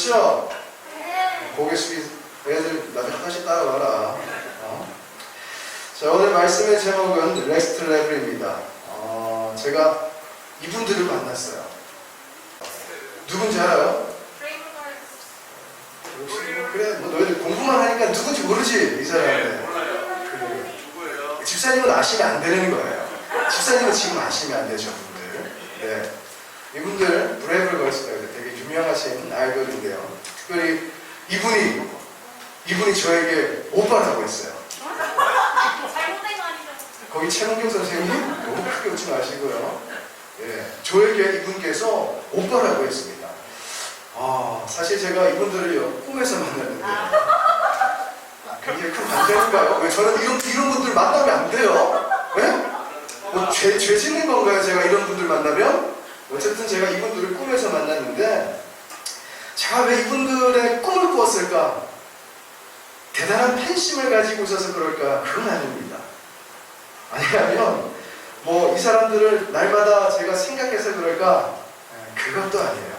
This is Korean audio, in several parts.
그렇죠? 고개 숙이 애들 나중에 하나씩 따라와라. 자, 오늘 말씀의 제목은 넥스트 레벨입니다. 제가 이분들을 만났어요. 누군지 알아요? 그래, 뭐 너희들 공부만 하니까 누군지 모르지, 이 사람들. 그래. 집사님은 아시면 안 되는 거예요. 집사님은 지금 아시면 안 되죠, 분들. 네. 이분들 브레이브 걸스가 되게 유명하신 아이돌인데요. 특별히 이분이 저에게 오빠라고 했어요. 잘못된 거 아니죠? 거기 최문경 선생님 너무 크게 웃지 마시고요. 예, 저에게 이분께서 오빠라고 했습니다. 사실 제가 이분들을요 꿈에서 만났는데 굉장히 큰 반대인가요? 왜 저는 이런 분들 만나면 안 돼요? 왜? 뭐 죄 짓는 건가요? 제가 이런 분들 만나면? 어쨌든 제가 이분들을 꿈에서 만났는데 제가 왜 이분들의 꿈을 꾸었을까? 대단한 팬심을 가지고 있어서 그럴까? 그건 아닙니다. 아니면 뭐 이 사람들을 날마다 제가 생각해서 그럴까? 그것도 아니에요.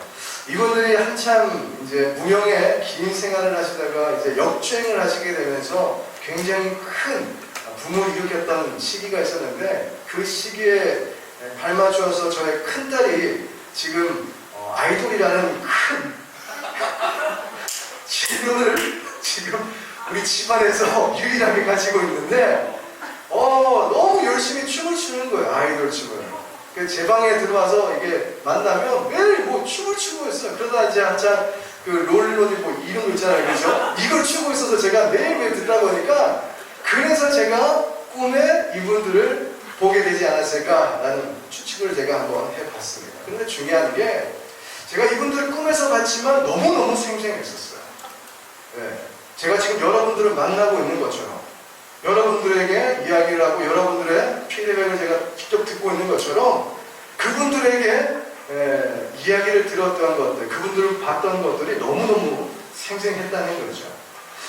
이분들이 한참 이제 무명의 긴 생활을 하시다가 이제 역주행을 하시게 되면서 굉장히 큰 붐을 일으켰던 시기가 있었는데 그 시기에 발맞춰서 저의 큰딸이 지금 아이돌이라는 큰 지금 우리 집안에서 유일하게 가지고 있는데 너무 열심히 춤을 추는 거예요. 아이돌 춤을. 제 방에 들어와서 이게 만나면 매일 뭐 춤을 추고 있어요. 그러다 이제 한참 그 롤리로니 뭐 이런 거 있잖아요. 그죠? 이걸 추고 있어서 제가 매일매일 듣다 보니까 그래서 제가 꿈에 이분들을 보게 되지 않았을까라는 추측을 제가 한번 해봤습니다. 그런데 중요한 게 제가 이분들을 꿈에서 봤지만 너무너무 생생했었어요. 네. 제가 지금 여러분들을 만나고 있는 것처럼 여러분들에게 이야기를 하고 여러분들의 피드백을 제가 직접 듣고 있는 것처럼 그분들에게 이야기를 들었던 것들, 그분들을 봤던 것들이 너무너무 생생했다는 거죠.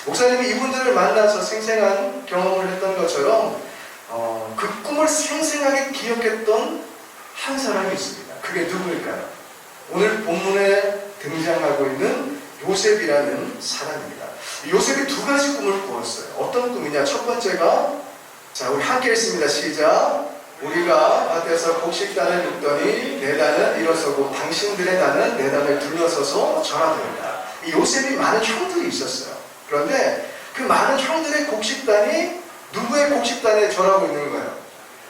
목사님이 이분들을 만나서 생생한 경험을 했던 것처럼 그 꿈을 생생하게 기억했던 한 사람이 있습니다. 그게 누구일까요? 오늘 본문에 등장하고 있는 요셉이라는 사람입니다. 요셉이 두 가지 꿈을 꾸었어요. 어떤 꿈이냐? 첫 번째가, 자, 우리 함께 읽습니다. 시작. 우리가 밭에서 곡식단을 눕더니 내 단은 일어서고 당신들의 단은 내 단을 둘러서서 절하더이다. 이 요셉이 많은 형들이 있었어요. 그런데 그 많은 형들의 곡식단이 누구의 곡식단에 절하고 있는 거예요?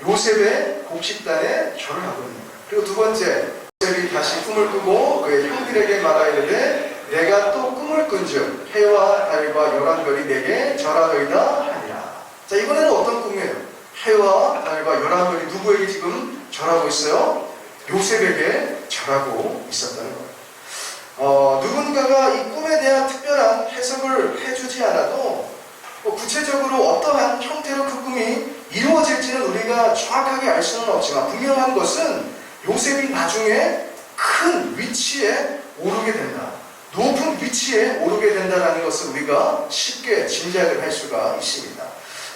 요셉의 곡식단에 절을 하고 있는 거예요. 그리고 두 번째, 요셉이 다시 꿈을 꾸고 그의 형들에게 말하이르되 내가 또 꿈을 꾼즉 해와 달과 열한 별이 내게 절하더이다 하니라. 자, 이번에는 어떤 꿈이에요? 해와 달과 열한 별이 누구에게 지금 절하고 있어요? 요셉에게 절하고 있었다는 거예요. 누군가가 이 꿈에 대한 특별한 해석을 해주지 않아도 구체적으로 어떠한 형태로 그 꿈이 이루어질지는 우리가 정확하게 알 수는 없지만 분명한 것은 요셉이 나중에 큰 위치에 오르게 된다. 높은 위치에 오르게 된다는 것을 우리가 쉽게 짐작을 할 수가 있습니다.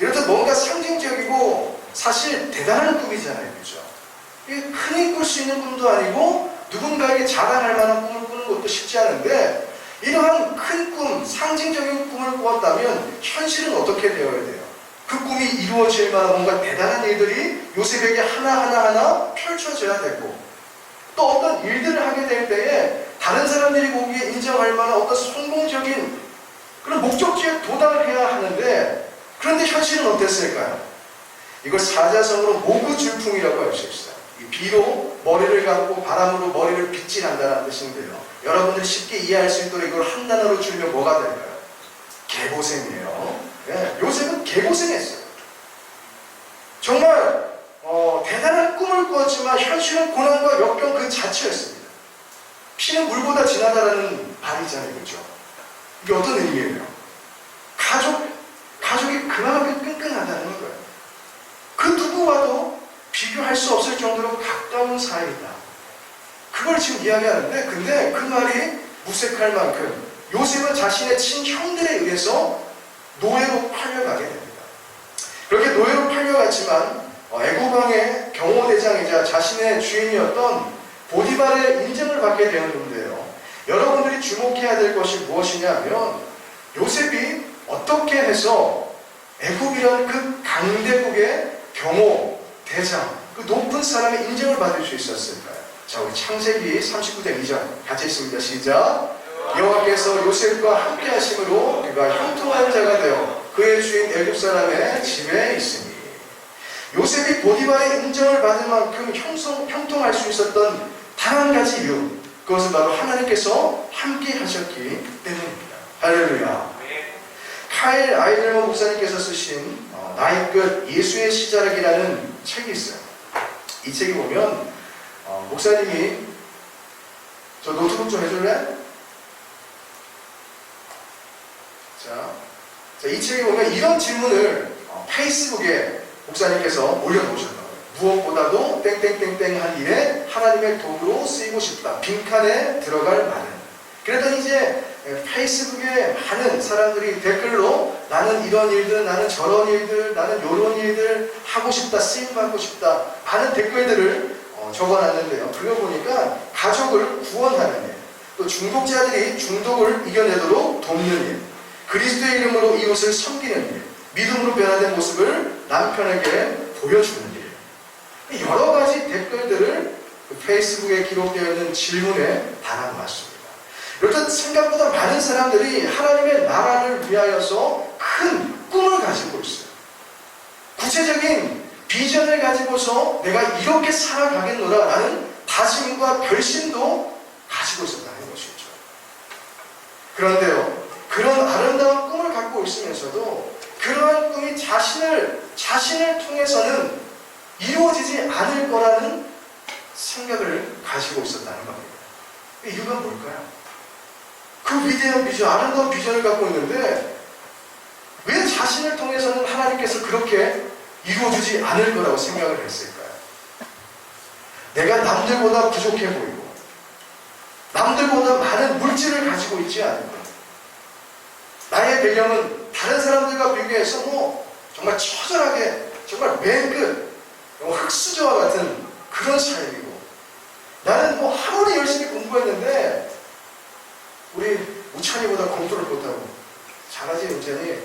이렇듯 뭔가 상징적이고 사실 대단한 꿈이잖아요. 그렇죠? 이게 흔히 꿀 수 있는 꿈도 아니고 누군가에게 자랑할 만한 꿈을 꾸는 것도 쉽지 않은데 이러한 큰 꿈, 상징적인 꿈을 꾸었다면 현실은 어떻게 되어야 돼요? 그 꿈이 이루어질 만한 뭔가 대단한 일들이 요셉에게 하나하나 펼쳐져야 되고 또 어떤 일들을 하게 될 때에 다른 사람들이 보기에 인정할 만한 어떤 성공적인 그런 목적지에 도달을 해야 하는데 그런데 현실은 어땠을까요? 이걸 사자성어로 모구줄풍이라고 할 수 있어요. 이 비로 머리를 감고 바람으로 머리를 빗질한다는 뜻인데요. 여러분들이 쉽게 이해할 수 있도록 이걸 한 단어로 줄이면 뭐가 될까요? 개고생이에요. 네, 요셉은 개고생했어요. 정말 대단한 꿈을 꾸었지만 현실은 고난과 역경 그 자체였습니다. 피는 물보다 진하다라는 말이잖아요. 그렇죠? 이게 어떤 의미예요? 가족이 그만큼 끈끈하다는 거예요. 그 누구와도 비교할 수 없을 정도로 가까운 사이다. 그걸 지금 이야기하는데 근데 그 말이 무색할 만큼 요셉은 자신의 친형들에 의해서 노예로 팔려가게 됩니다. 그렇게 노예로 팔려갔지만 애굽왕의 경호대장이자 자신의 주인이었던 보디발의 인정을 받게 되었는데요. 여러분들이 주목해야 될 것이 무엇이냐면 요셉이 어떻게 해서 애굽이라는 그 강대국의 경호, 대장, 그 높은 사람의 인정을 받을 수 있었을까요? 자, 우리 창세기 39장 2절 같이 읽습니다. 시작. 여호와께서 요셉과 함께 하심으로 그가 형통한 자가 되어 그의 주인 애굽 사람의 집에 있으니. 요셉이 보디발의 인정을 받을 만큼 형통할 수 있었던 단 한 가지 이유, 그것은 바로 하나님께서 함께 하셨기 때문입니다. 할렐루야. 카일 아이들먼 목사님께서 쓰신 나의 끝 예수의 시작이라는 책이 있어요. 이 책에 보면 목사님이 저 노트북 좀 해줄래? 자, 이 책에 보면 이런 질문을 페이스북에 목사님께서 올려놓으셨다고요. 무엇보다도 땡땡땡땡 한 일에 하나님의 도구로 쓰이고 싶다. 빈칸에 들어갈 말은. 그랬더니 이제 페이스북에 많은 사람들이 댓글로 나는 이런 일들, 나는 저런 일들, 나는 이런 일들 하고 싶다, 쓰임받고 싶다 많은 댓글들을 적어놨는데요. 그거 보니까 가족을 구원하는 일, 또 중독자들이 중독을 이겨내도록 돕는 일, 그리스도의 이름으로 이웃을 섬기는 일, 믿음으로 변화된 모습을 남편에게 보여주는 일, 여러 가지 댓글들을 페이스북에 기록되어 있는 질문에 달아놓았습니다. 이렇듯 생각보다 많은 사람들이 하나님의 나라를 위하여서 큰 꿈을 가지고 있어요. 구체적인 비전을 가지고서 내가 이렇게 살아가겠노라 라는 다짐과 결심도 가지고 있었다는 것이죠. 그런데요, 그런 아름다운 꿈을 갖고 있으면서도 그러한 꿈이 자신을 통해서는 이루어지지 않을 거라는 생각을 가지고 있었다는 겁니다. 이유가 뭘까요? 그 위대한 비전, 아름다운 비전을 갖고 있는데 왜 자신을 통해서는 하나님께서 그렇게 이루어지지 않을 거라고 생각을 했을까요? 내가 남들보다 부족해 보이고 남들보다 많은 물질을 가지고 있지 않고 나의 배경은 다른 사람들과 비교해서 정말 처절하게 정말 맨 끝 흙수저와 같은 그런 삶이고 나는 아무리 열심히 공부했는데 우리 우찬이보다 공부를 못하고 잘하지 우찬이?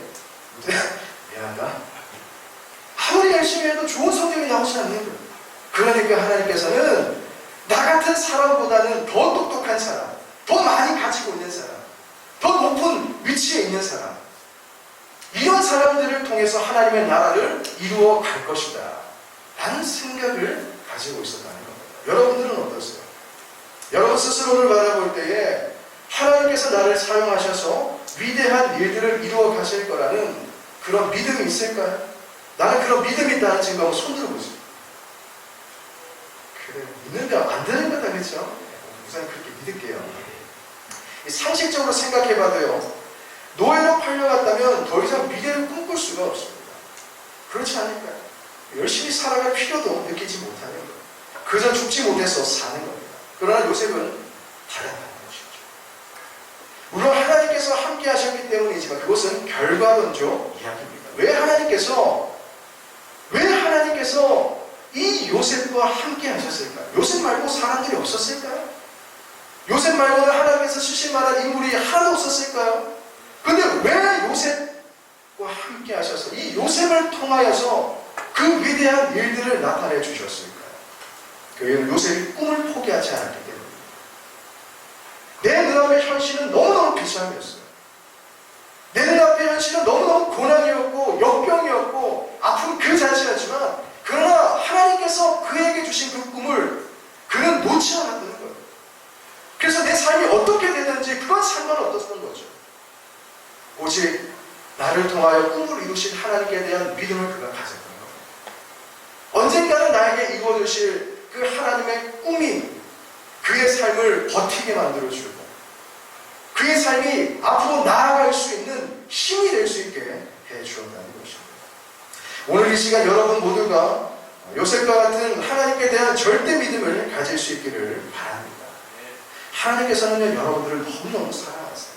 미안하다. 아무리 열심히 해도 좋은 성적이 나오지 않는 거예요. 그러니까 하나님께서는 나 같은 사람보다는 더 똑똑한 사람, 더 많이 가지고 있는 사람, 더 높은 위치에 있는 사람, 이런 사람들을 통해서 하나님의 나라를 이루어 갈 것이다 라는 생각을 가지고 있었다는 겁니다. 여러분들은 어떠세요? 여러분 스스로를 바라볼 때에 하나님께서 나를 사용하셔서 위대한 일들을 이루어 가실 거라는 그런 믿음이 있을까요? 나는 그런 믿음이 있다는 증거 한번 손 들어보세요. 그래, 있는데 안 되는 거다, 그렇죠? 우선 그렇게 믿을게요. 상식적으로 생각해봐도요, 노예로 팔려갔다면 더 이상 미래를 꿈꿀 수가 없습니다. 그렇지 않을까요? 열심히 살아갈 필요도 느끼지 못하는 거예요. 그저 죽지 못해서 사는 겁니다. 그러나 요셉은 다르다는 것이죠. 물론 하나님께서 함께 하셨기 때문이지만 그것은 결과론적 이야기입니다. 왜 하나님께서 이 요셉과 함께 하셨을까요? 요셉 말고 사람들이 없었을까요? 요셉 말고는 하나님께서 쓰실 만한 인물이 하나도 없었을까요? 그런데 왜 요셉과 함께 하셔서 이 요셉을 통하여서 그 위대한 일들을 나타내 주셨을까요? 그 요셉이 꿈을 포기하지 않았기 때문입니다. 내 눈앞의 현실은 너무너무 비참이었어요. 내 눈앞의 현실은 너무너무 고난이었고 역병이었고 아픔 그 자체였지만 그러나 하나님께서 그에게 주신 그 꿈을 그는 놓지 않았다는 거예요. 그래서 내 삶이 어떻게 되는지 그건 상관없었던 거죠. 오직 나를 통하여 꿈을 이루신 하나님께 대한 믿음을 그가 가졌던 겁니다. 언젠가는 나에게 이루어주실 그 하나님의 꿈이 그의 삶을 버티게 만들어주고 그의 삶이 앞으로 나아갈 수 있는 힘이 될 수 있게 해주었다는 것입니다. 오늘 이 시간 여러분 모두가 요셉과 같은 하나님께 대한 절대 믿음을 가질 수 있기를 바랍니다. 하나님께서는요, 여러분들을 너무너무 사랑하세요.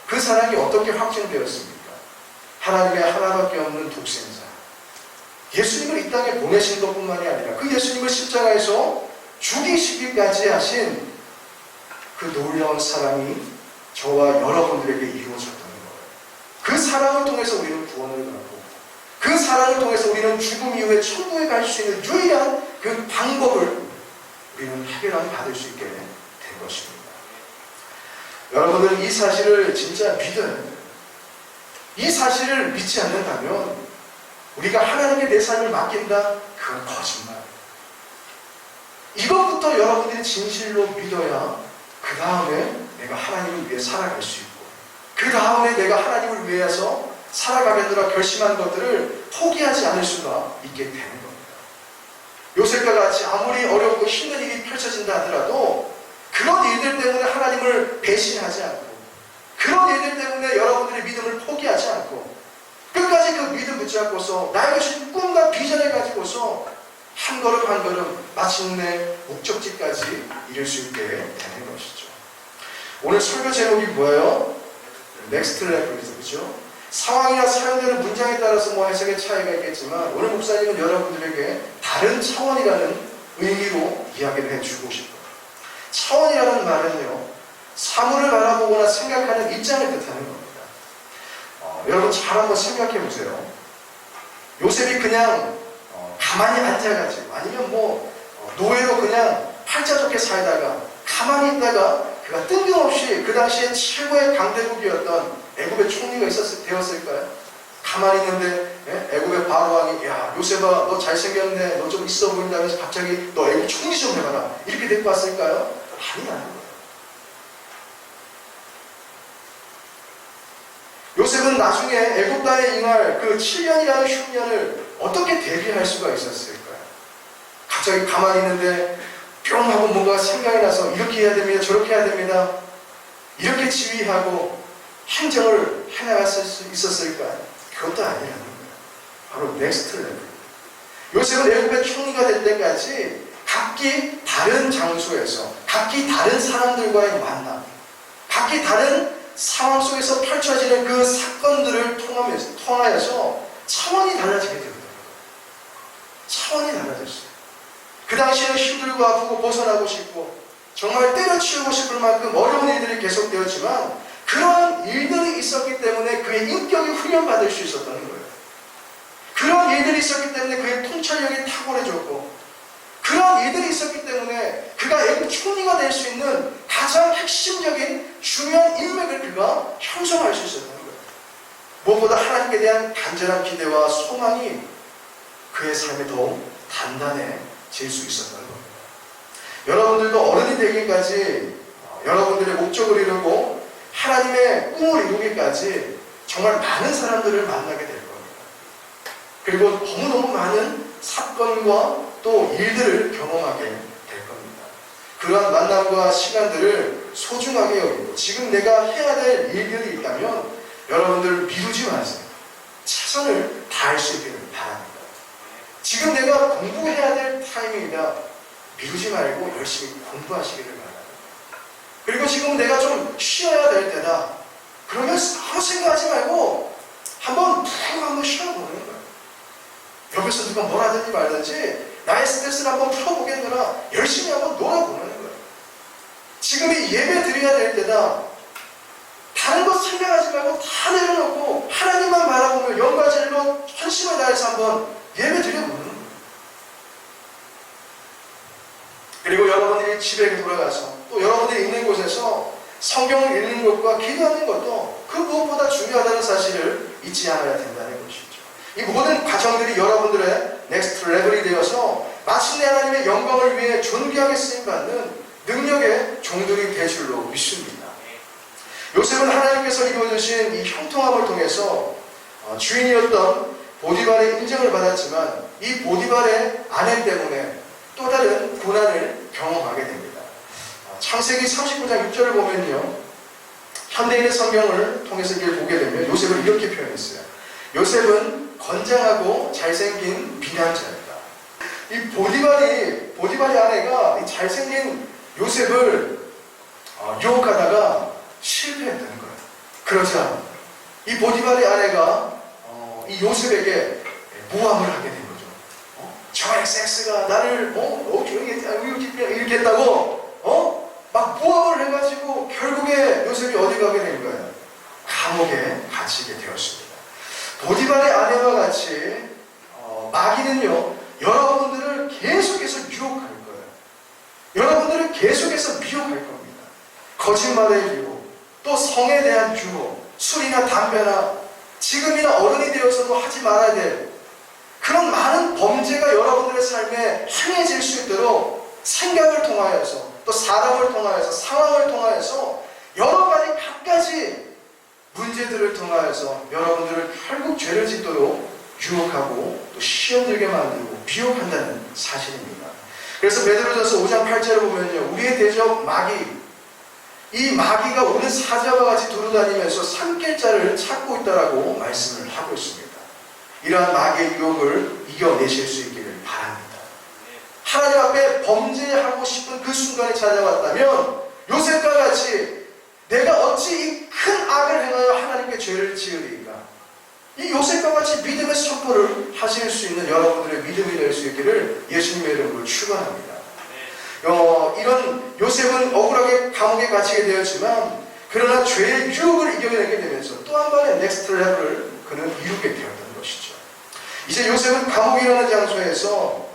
그 사랑이 어떻게 확증되었습니까? 하나님의 하나밖에 없는 독생자 예수님을 이 땅에 보내신 것뿐만이 아니라 그 예수님을 십자가에서 죽이시기까지 하신 그 놀라운 사랑이 저와 여러분들에게 이루어졌다는 거예요. 그 사랑을 통해서 우리는 구원을 받고 그 사랑을 통해서 우리는 죽음 이후에 천국에 갈 수 있는 유일한 그 방법을 우리는 해결함 받을 수 있게 된 것입니다. 여러분들 이 사실을 진짜 믿어야 돼요. 이 사실을 믿지 않는다면 우리가 하나님께 내 삶을 맡긴다? 그건 거짓말. 이것부터 여러분들이 진실로 믿어야 그 다음에 내가 하나님을 위해 살아갈 수 있고 그 다음에 내가 하나님을 위해서 살아가겠노라 결심한 것들을 포기하지 않을 수가 있게 되는 겁니다. 요셉과 같이 아무리 어렵고 힘든 일이 펼쳐진다 하더라도 그런 일들 때문에 하나님을 배신하지 않고 그런 일들 때문에 여러분들의 믿음을 포기하지 않고 끝까지 그 믿음 붙잡고서 나에게 주신 꿈과 비전을 가지고서 한 걸음 한 걸음 마침내 목적지까지 이룰 수 있게 되는 것이죠. 오늘 설교 제목이 뭐예요? 넥스트 레벨이죠. 그렇죠? 상황이나 사용되는 문장에 따라서 해석의 차이가 있겠지만 오늘 목사님은 여러분들에게 다른 차원이라는 의미로 이야기를 해주고 싶어요. 차원이라는 말은요, 사물을 바라보거나 생각하는 입장을 뜻하는 겁니다. 여러분 잘 한번 생각해 보세요. 요셉이 그냥 가만히 앉아가지고 아니면 노예로 그냥 팔자좋게 살다가 가만히 있다가 그가 뜬금없이 그 당시에 최고의 강대국이었던 애굽의 총리가 되었을까요? 가만히 있는데 애굽의 바로왕이 야 요셉아 너 잘생겼네 너 좀 있어 보인다면서 갑자기 너 애굽 총리 좀 해봐라 이렇게 데리고 왔을까요? 아니야. 요셉은 나중에 애굽 땅에 임할 그 7년이라는 흉년을 어떻게 대비할 수가 있었을까요? 갑자기 가만히 있는데 뿅 하고 뭔가 생각이 나서 이렇게 해야 됩니다 저렇게 해야 됩니다 이렇게 지휘하고 행정을 해나갔을 수 있었을까요? 그것도 아니라는 거예요. 바로 넥스트 레벨. 요셉은 애굽의 총리가 될 때까지 각기 다른 장소에서 각기 다른 사람들과의 만남 각기 다른 상황 속에서 펼쳐지는 그 사건들을 통하여서 차원이 달라지게 됩니다. 차원이 달라졌어요. 그 당시에는 힘들고 아프고 벗어나고 싶고 정말 때려치우고 싶을 만큼 어려운 일들이 계속되었지만 그런 일들이 있었기 때문에 그의 인격이 훈련받을 수 있었다는 거예요. 그런 일들이 있었기 때문에 그의 통찰력이 탁월해졌고 그런 일들이 있었기 때문에 그가 애굽 총리가 될 수 있는 가장 핵심적인 중요한 인맥을 그가 형성할 수 있었다는 거예요. 무엇보다 하나님께 대한 간절한 기대와 소망이 그의 삶에 더욱 단단해질 수 있었다는 겁니다. 여러분들도 어른이 되기까지 여러분들의 목적을 이루고 하나님의 꿈을 이루기까지 정말 많은 사람들을 만나게 될 겁니다. 그리고 너무너무 많은 사건과 또 일들을 경험하게 될 겁니다. 그러한 만남과 시간들을 소중하게 여기고 지금 내가 해야 될 일들이 있다면 여러분들 미루지 마세요. 최선을 다할 수 있기를 바랍니다. 지금 내가 공부해야 될 타이밍이다. 미루지 말고 열심히 공부하시기를 바랍니다. 그리고 지금 내가 좀 쉬어야 될 때다. 그러면 아무 생각하지 말고 한번 푹 한번 쉬어보는 거예요. 옆에서 누가 뭘 하든지 말든지 나의 스트레스를 한번 풀어보겠노라 열심히 한번 놀아보는 거예요. 지금이 예배 드려야 될 때다. 다른 것 생각하지 말고 다 내려놓고 하나님만 바라보며 영과질로 헌신을 다해서 한번 예배 드려보는 거예요. 그리고 여러분들이 집에 돌아가서 또 여러분들이 있는 곳에서 성경을 읽는 것과 기도하는 것도 그 무엇보다 중요하다는 사실을 잊지 않아야 된다는 것이죠. 이 모든 과정들이 여러분들의 넥스트 레벨이 되어서 마침내 하나님의 영광을 위해 존귀하게 쓰임받는 능력의 종들이 될 줄로 믿습니다. 요셉은 하나님께서 이루어주신 이 형통함을 통해서 주인이었던 보디발의 인정을 받았지만 이 보디발의 아내 때문에 또 다른 고난을 경험하게 됩니다. 창세기 39장 6절을 보면요. 현대인의 성경을 통해서 이걸 보게 되면 요셉을 이렇게 표현했어요. 요셉은 건장하고 잘생긴 비난자였다. 이 보디발의 아내가 이 잘생긴 요셉을 유혹하다가 실패했다는 거예요. 그러자 이 보디발의 아내가 이 요셉에게 모함을 하게 된 거죠. 저의 섹스가 나를 이렇게 했다고 막 모함을 해가지고 결국에 요셉이 어디 가게 된 거예요? 감옥에 갇히게 되었습니다. 보디발의 아내와 같이 마귀는요, 여러분들을 계속해서 유혹할 거예요. 여러분들을 계속해서 미혹할 겁니다. 거짓말의 유혹, 또 성에 대한 유혹, 술이나 담배나 지금이나 어른이 되어서도 하지 말아야 될 그런 많은 범죄가 여러분들의 삶에 행해질 수 있도록 생각을 통하여서, 또 사람을 통하여서, 상황을 통하여서 여러 가지 갖가지 문제들을 통하여서 여러분들을 결국 죄를 짓도록 유혹하고 또 시험 들게 만들고 미혹한다는 사실입니다. 그래서 베드로전서 5장 8절을 보면요, 우리의 대적 마귀, 이 마귀가 오는 사자와 같이 두루다니면서 삼킬 자를 찾고 있다라고 말씀을 하고 있습니다. 이러한 마귀의 유혹을 이겨내실 수 있기를 바랍니다. 하나님 앞에 범죄하고 싶은 그 순간이 찾아왔다면 요셉과 같이 내가 어찌 이 큰 악을 행하여 하나님께 죄를 지으리까? 이 요셉과 같이 믿음의 선포를 하실 수 있는 여러분들의 믿음이 될 수 있기를 예수님의 이름으로 축원합니다. 이런 요셉은 억울하게 감옥에 갇히게 되었지만 그러나 죄의 유혹을 이겨내게 되면서 또 한 번의 넥스트 레벨을 그는 이루게 되었던 것이죠. 이제 요셉은 감옥이라는 장소에서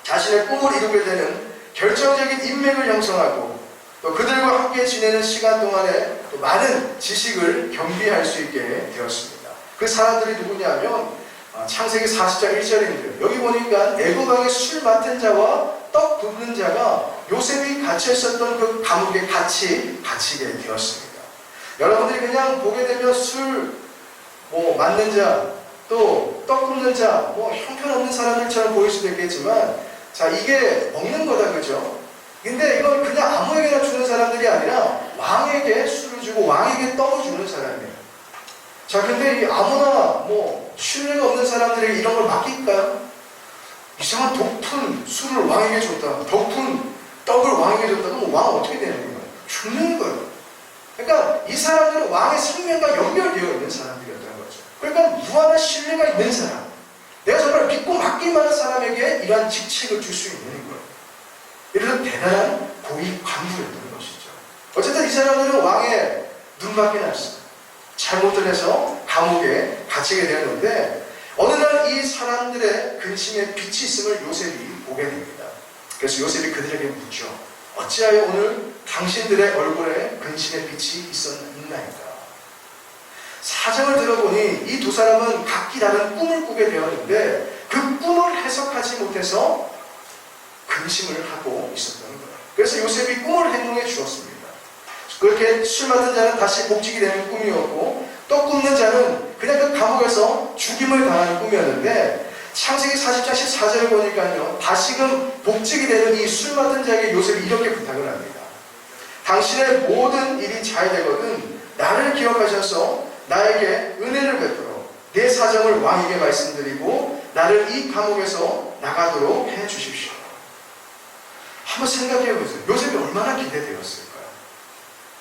자신의 꿈을 이루게 되는 결정적인 인맥을 형성하고 또 그들과 함께 지내는 시간 동안에 또 많은 지식을 겸비할 수 있게 되었습니다. 그 사람들이 누구냐면 창세기 40장 1절인데요. 여기 보니까 애굽왕의 술 맡은 자와 떡 굽는 자가 요셉이 갇혀 있었던 그 감옥에 같이 갇히게 되었습니다. 여러분들이 그냥 보게 되면 술 맡는 자, 또 떡 굽는 자, 형편없는 사람들처럼 보일 수도 있겠지만, 자, 이게 먹는 거다, 그죠? 근데 이건 그냥 아무에게나 주는 사람들이 아니라 왕에게 술을 주고 왕에게 떡을 주는 사람이에요. 자, 근데 이 아무나 신뢰가 없는 사람들에게 이런 걸 맡길까요? 이상한 독푼 술을 왕에게 줬다, 독푼 떡을 왕에게 줬다, 그럼 왕은 어떻게 되는 거예요? 죽는 거예요. 그러니까 이 사람들은 왕의 생명과 연결되어 있는 사람들이었다는 거죠. 그러니까 무한한 신뢰가 있는 사람, 내가 정말 믿고 맡길 만한 사람에게 이러한 직책을 줄 수 있는 거예요. 이런 대단한 고위 관부였던 것이죠. 어쨌든 이 사람들은 왕의 눈밖에 났어요. 잘못을 해서 감옥에 갇히게 되었는데 어느 날 이 사람들의 근심에 빛이 있음을 요셉이 보게 됩니다. 그래서 요셉이 그들에게 묻죠. 어찌하여 오늘 당신들의 얼굴에 근심의 빛이 있나이까? 사정을 들어보니 이 두 사람은 각기 다른 꿈을 꾸게 되었는데 그 꿈을 해석하지 못해서 근심을 하고 있었던 거예요. 그래서 요셉이 꿈을 해몽해 주었습니다. 그렇게 술 맡은 자는 다시 복직이 되는 꿈이었고 떡 굽는 자는 그냥 그 감옥에서 죽임을 당하는 꿈이었는데 창세기 40장 14절을 보니까요, 다시금 복직이 되는 이 술 맡은 자에게 요셉이 이렇게 부탁을 합니다. 당신의 모든 일이 잘 되거든 나를 기억하셔서 나에게 은혜를 베풀어 내 사정을 왕에게 말씀드리고 나를 이 감옥에서 나가도록 해 주십시오. 한번 생각해 보세요. 요셉이 얼마나 기대되었을까요?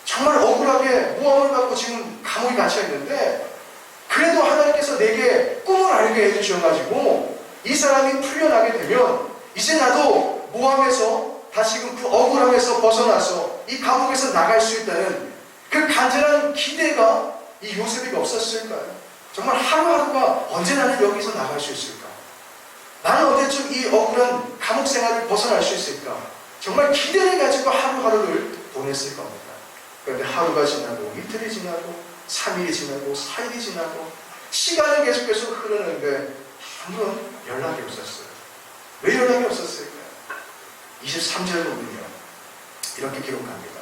정말 억울하게 모함을 받고 지금 감옥에 갇혀 있는데 그래도 하나님께서 내게 꿈을 알게 해주셔가지고 이 사람이 풀려나게 되면 이제 나도 모함에서 다시금 그 억울함에서 벗어나서 이 감옥에서 나갈 수 있다는 그 간절한 기대가 이 요셉에게 없었을까요? 정말 하루하루가 언제 나는 여기서 나갈 수 있을까? 나는 언제쯤 이 억울한 감옥 생활을 벗어날 수 있을까? 정말 기대를 가지고 하루하루를 보냈을 겁니다. 그런데 하루가 지나고 이틀이 지나고 3일이 지나고 4일이 지나고 시간은 계속해서 흐르는데 아무런 연락이 없었어요. 왜 연락이 없었을까요? 23절 보면요, 이렇게 기록합니다.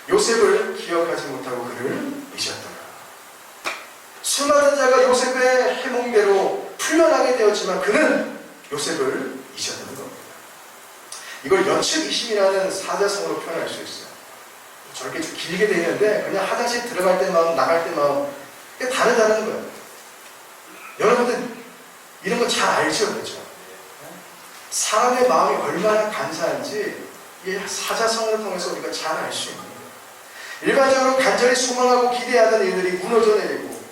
요셉을 기억하지 못하고 그를 잊었더라. 술 맡은 자가 요셉의 해몽대로 풀려나게 되었지만 그는 요셉을 잊었다는 겁니다. 이걸 연축이심이라는 사자성어로 표현할 수 있어요. 저렇게 좀 길게 되는데 그냥 화장실 들어갈 때 마음, 나갈 때 마음, 이게 다르다는 거예요. 여러분들 이런 거 잘 알죠, 그렇죠? 사람의 마음이 얼마나 간사한지 이 사자성어를 통해서 우리가 잘 알 수 있는 거예요. 일반적으로 간절히 소망하고 기대하던 일들이 무너져 내리고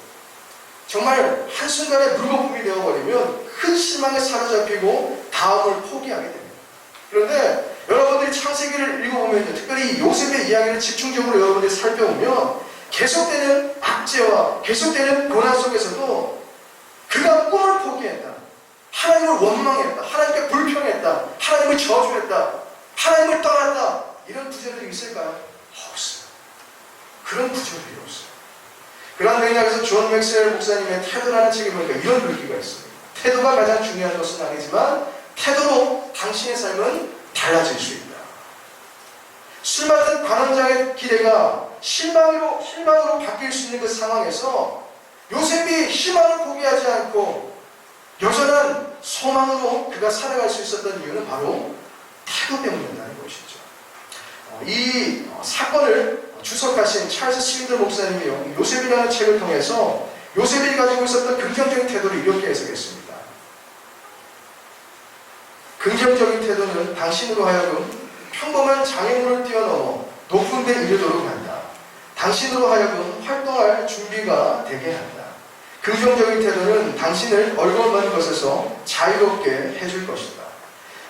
정말 한순간에 물거품이 되어버리면 큰 실망에 사로잡히고 다음을 포기하게 됩니다. 그런데 여러분들이 창세기를 읽어보면, 특별히 요셉의 이야기를 집중적으로 여러분들이 살펴보면 계속되는 악재와 계속되는 고난 속에서도 그가 꿈을 포기했다, 하나님을 원망했다, 하나님께 불평했다, 하나님을 저주했다, 하나님을 떠났다, 이런 구절들이 있을까요? 없어요. 그런 구절들이 없어요. 그런 맥락에서 존 맥스웰 목사님의 태도라는 책에 보니까 이런 글귀가 있습니다. 태도가 가장 중요한 것은 아니지만 태도로 당신의 삶은 달라질 수 있다. 술 맡은 관원장의 기대가 실망으로 바뀔 수 있는 그 상황에서 요셉이 희망을 포기하지 않고 여전한 소망으로 그가 살아갈 수 있었던 이유는 바로 태도 때문이었다는 것이죠. 이 사건을 주석하신 찰스 스윈더 목사님이 요셉이라는 책을 통해서 요셉이 가지고 있었던 긍정적인 태도를 이렇게 해석했습니다. 긍정적인 태도는 당신으로 하여금 평범한 장애물을 뛰어넘어 높은 데 이르도록 한다. 당신으로 하여금 활동할 준비가 되게 한다. 긍정적인 태도는 당신을 어려운 것에서 자유롭게 해줄 것이다.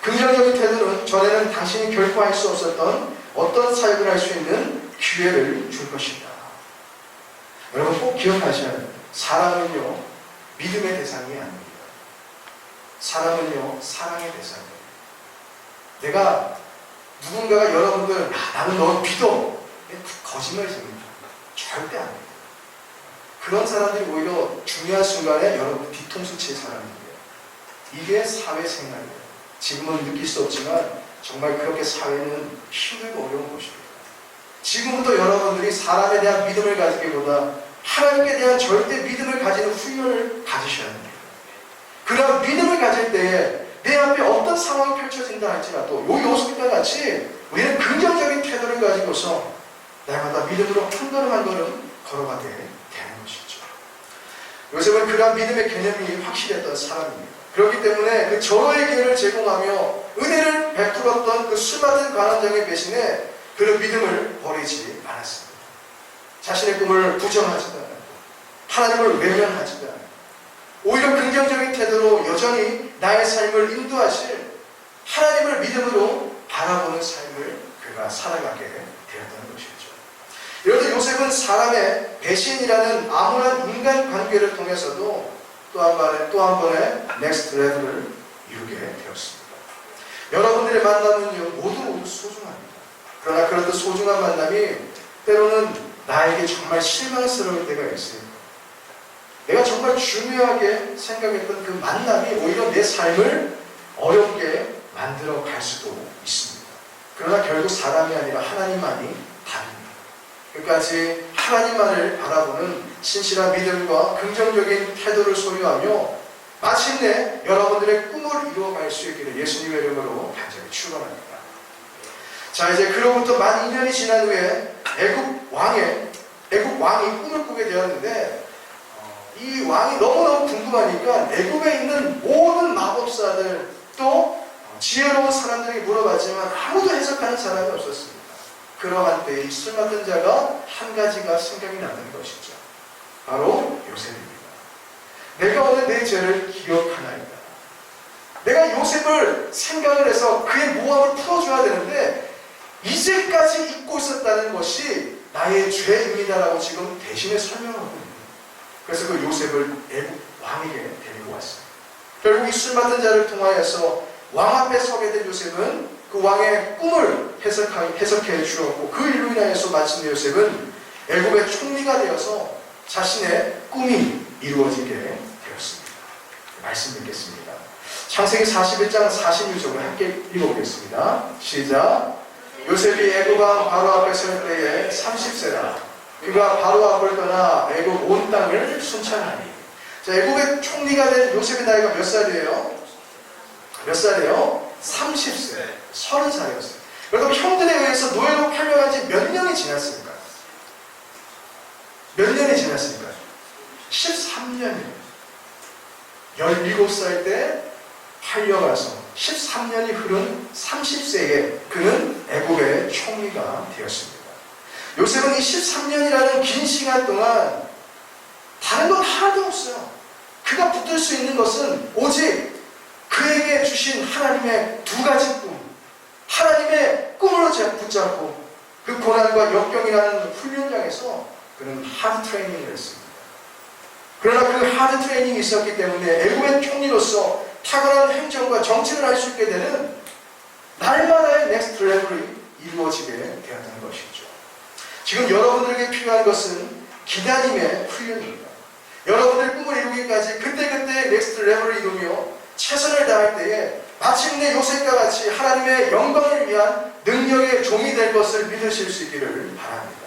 긍정적인 태도는 전에는 당신이 결코 할 수 없었던 어떤 사역을 할 수 있는 기회를 줄 것이다. 여러분 꼭 기억하셔야 합니다. 사람은요, 믿음의 대상이 아닙니다. 사람은요, 사랑의 대상이에요. 내가 누군가가 여러분들, 나는 너 믿어, 거짓말입니다. 절대 안 돼요. 그런 사람들이 오히려 중요한 순간에 여러분 뒤통수 칠 사람이에요. 이게 사회생활이에요. 지금은 느낄 수 없지만 정말 그렇게 사회는 힘들고 어려운 것입니다. 지금부터 여러분들이 사람에 대한 믿음을 가지기보다 하나님께 대한 절대 믿음을 가지는 훈련을 가지셔야 합니다. 그런 믿음을 가질 때에 내 앞에 어떤 상황이 펼쳐진다 할지라도 이 요셉과 같이 우리는 긍정적인 태도를 가지고서 날마다 믿음으로 한 걸음 한 걸음 걸어가게 되는 것이죠. 요셉은 그런 믿음의 개념이 확실했던 사람입니다. 그렇기 때문에 그 절호의 기회를 제공하며 은혜를 베풀었던 그 수많은 관원장의 배신에 그런 믿음을 버리지 않았습니다. 자신의 꿈을 부정하지도 않았고 하나님을 외면하지도 않았고 오히려 긍정적인 태도로 여전히 나의 삶을 인도하실 하나님을 믿음으로 바라보는 삶을 그가 살아가게 되었다는 것이죠. 여러분 요셉은 사람의 배신이라는 암울한 인간관계를 통해서도 또 한 번의 넥스트 레벨을 이루게 되었습니다. 여러분들의 만남은요 모두 소중합니다. 그러나 그렇듯 소중한 만남이 때로는 나에게 정말 실망스러울 때가 있어요. 내가 정말 중요하게 생각했던 그 만남이 오히려 내 삶을 어렵게 만들어 갈 수도 있습니다. 그러나 결국 사람이 아니라 하나님만이 답입니다. 끝까지 하나님만을 바라보는 신실한 믿음과 긍정적인 태도를 소유하며 마침내 여러분들의 꿈을 이루어갈 수 있기를 예수님의 이름으로 간절히 축원합니다. 자, 이제 그로부터 만 2년이 지난 후에 애굽 왕이 꿈을 꾸게 되었는데 이 왕이 너무너무 궁금하니까 애굽에 있는 모든 마법사들 또 지혜로운 사람들이 물어봤지만 아무도 해석하는 사람이 없었습니다. 그러한 때에 술 맡은 자가 한 가지가 생각이 나는 것이죠. 바로 요셉입니다. 내가 오늘 내 죄를 기억하나이다. 내가 요셉을 생각을 해서 그의 모함을 풀어줘야 되는데 이제까지 잊고 있었다는 것이 나의 죄입니다라고 지금 대신에 설명하고 있습니다. 그래서 그 요셉을 애굽 왕에게 데리고 왔습니다. 결국 이 술 맡은 자를 통하여서 왕 앞에 서게 된 요셉은 그 왕의 꿈을 해석해 주었고 그 일로 인하여서 마침내 요셉은 애굽의 총리가 되어서 자신의 꿈이 이루어지게 되었습니다. 말씀 듣겠습니다. 창세기 41장 46절을 함께 읽어보겠습니다. 시작. 요셉이 애굽 왕 바로 앞에 설 때에 30세라. 그가 바로 앞을 떠나 애굽 온 땅을 순찰하니. 자, 애굽의 총리가 된 요셉의 나이가 몇 살이에요? 몇 살이에요? 30세. 30살이었어요. 여러분 형들에 의해서 노예로 팔려간 지 몇 년이 지났습니까? 몇 년이 지났습니까? 13년이에요. 17살 때 팔려가서 13년이 흐른 30세에 그는 애굽의 총리가 되었습니다. 요셉은 이 13년이라는 긴 시간 동안 다른 건 하나도 없어요. 그가 붙들 수 있는 것은 오직 그에게 주신 하나님의 두 가지 꿈, 하나님의 꿈으로 붙잡고 그 고난과 역경이라는 훈련장에서 그는 하드 트레이닝을 했습니다. 그러나 그 하드 트레이닝이 있었기 때문에 애국의 총리로서 탁월한 행정과 정치를 할 수 있게 되는 날마다의 넥스트 레벨이 이루어지게 되었다는 것이죠. 지금 여러분들에게 필요한 것은 기다림의 훈련입니다. 여러분들의 꿈을 이루기까지 그때그때 넥스트 레벨을 이루며 최선을 다할 때에 마침내 요셉과 같이 하나님의 영광을 위한 능력의 종이 될 것을 믿으실 수 있기를 바랍니다.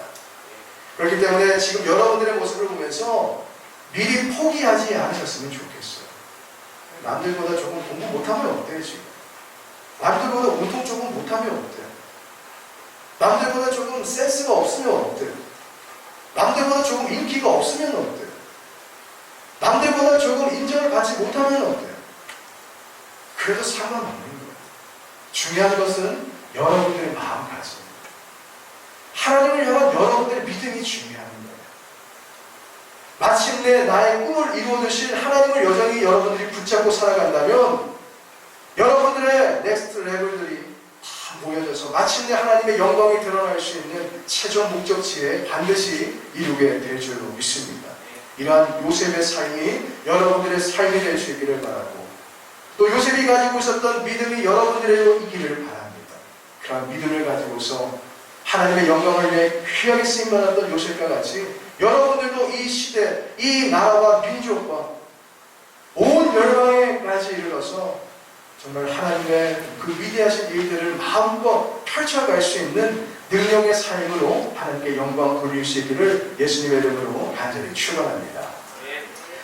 그렇기 때문에 지금 여러분들의 모습을 보면서 미리 포기하지 않으셨으면 좋겠어요. 남들보다 조금 공부 못하면 어때요 지금? 남들보다 운동 조금 못하면 어때요? 남들보다 조금 센스가 없으면 어때요? 남들보다 조금 인기가 없으면 어때요? 남들보다 조금 인정을 받지 못하면 어때요? 그래도 상관없는 거예요. 중요한 것은 여러분들의 마음가짐입니다. 하나님을 향한 여러분들의 믿음이 중요한 거예요. 마침내 나의 꿈을 이루어주실 하나님을 여전히 여러분들이 붙잡고 살아간다면 여러분들의 넥스트 레벨들이 다 모여져서 마침내 하나님의 영광이 드러날 수 있는 최종 목적지에 반드시 이루게 될 줄로 믿습니다. 이러한 요셉의 삶이 여러분들의 삶이 될 수 있기를 바라고 또 요셉이 가지고 있었던 믿음이 여러분들에게도 있기를 바랍니다. 그런 믿음을 가지고서 하나님의 영광을 위해 귀하게 쓰임받았던 요셉과 같이 여러분들도 이 시대, 이 나라와 민족과 온 열방에까지 이르러서 정말 하나님의 그 위대하신 일들을 마음껏 펼쳐갈 수 있는 능력의 삶으로 하나님께 영광 돌릴 수 있기를 예수님의 이름으로 간절히 축원합니다.